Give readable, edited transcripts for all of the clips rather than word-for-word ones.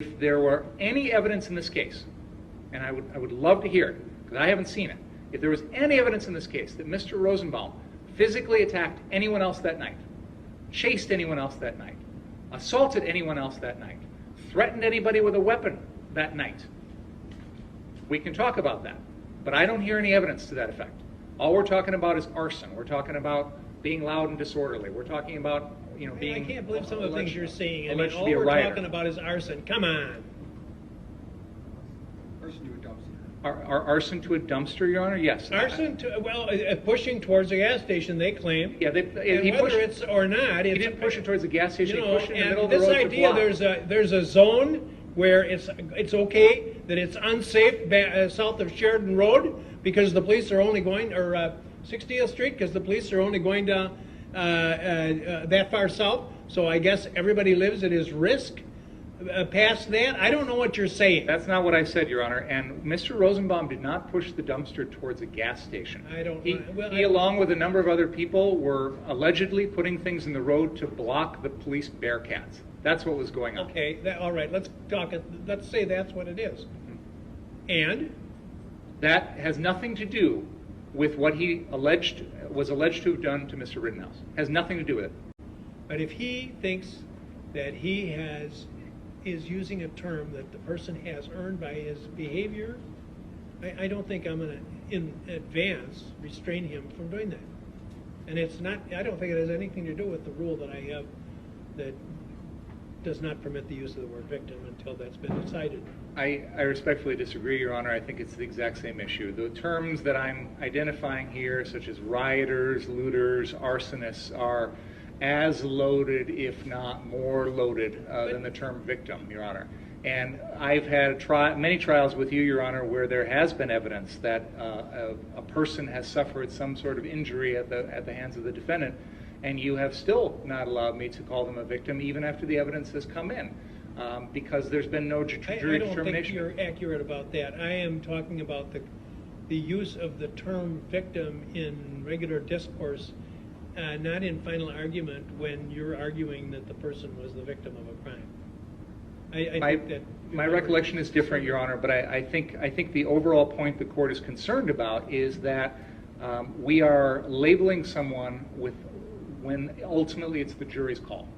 If there were any evidence in this case, and I would love to hear it, because I haven't seen it, if there was any evidence in this case that Mr. Rosenbaum physically attacked anyone else that night, chased anyone else that night, assaulted anyone else that night, threatened anybody with a weapon that night, we can talk about that. But I don't hear any evidence to that effect. All we're talking about is arson. We're talking about being loud and disorderly. We're talking about, being... I can't believe some of the things you're saying. I mean, all be a we're rioter. talking about is arson. Come on. Arson to a dumpster. Arson to a dumpster, Your Honor? Yes. Arson to, well, pushing towards a gas station, they claim. Yeah, and he whether pushed, it's or not, he it's... didn't push it towards the gas station. He pushed it in the middle of the this road idea, to block. there's a zone where it's okay that it's unsafe south of Sheridan Road because the police are only going, or 60th Street, because the police are only going to that far south. So I guess everybody lives at his risk past that. I don't know what you're saying. That's not what I said, Your Honor. And Mr. Rosenbaum did not push the dumpster towards a gas station. I don't. He, along with a number of other people, were allegedly putting things in the road to block the police Bearcats. That's what was going on. Okay. All right. Let's talk. Let's say that's what it is. And that has nothing to do with what he was alleged to have done to Mr. Rittenhouse. Has nothing to do with it. But if he thinks that he is using a term that the person has earned by his behavior, I don't think I'm going to, in advance, restrain him from doing that. And it's not, I don't think it has anything to do with the rule that I have that does not permit the use of the word victim until that's been decided. I respectfully disagree, Your Honor. I think it's the exact same issue. The terms that I'm identifying here, such as rioters, looters, arsonists, are as loaded, if not more loaded, than the term victim, Your Honor. And I've had many trials with you, Your Honor, where there has been evidence that a person has suffered some sort of injury at the hands of the defendant, and you have still not allowed me to call them a victim, even after the evidence has come in, because there's been no jury determination. I don't think you're accurate about that. I am talking about the use of the term victim in regular discourse, not in final argument when you're arguing that the person was the victim of a crime. My recollection is different, Your Honor, but I think the overall point the court is concerned about is that we are labeling someone when ultimately it's the jury's call.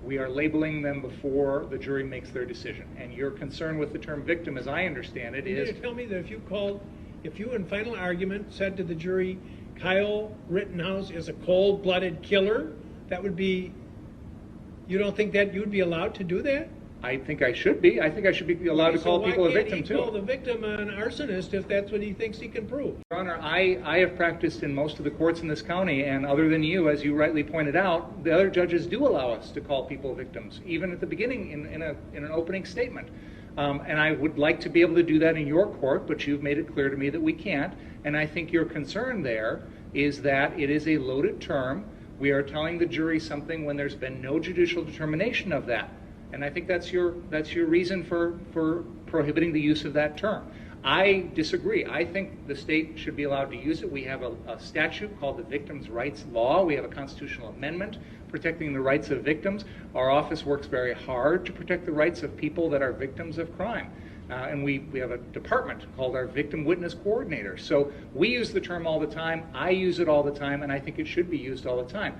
We are labeling them before the jury makes their decision. And your concern with the term victim, as I understand it, is... You tell me that if you in final argument said to the jury, Kyle Rittenhouse is a cold-blooded killer, that would be... You don't think that you'd be allowed to do that? I think I should be. I think I should be allowed to call people a victim, too. So why can't he call the victim an arsonist if that's what he thinks he can prove? Your Honor, I have practiced in most of the courts in this county, and other than you, as you rightly pointed out, the other judges do allow us to call people victims, even at the beginning in an opening statement. And I would like to be able to do that in your court, but you've made it clear to me that we can't. And I think your concern there is that it is a loaded term. We are telling the jury something when there's been no judicial determination of that. And I think that's your reason for prohibiting the use of that term. I disagree. I think the state should be allowed to use it. We have a statute called the Victims' Rights Law. We have a constitutional amendment protecting the rights of victims. Our office works very hard to protect the rights of people that are victims of crime. And we have a department called our Victim Witness Coordinator. So we use the term all the time. I use it all the time, and I think it should be used all the time.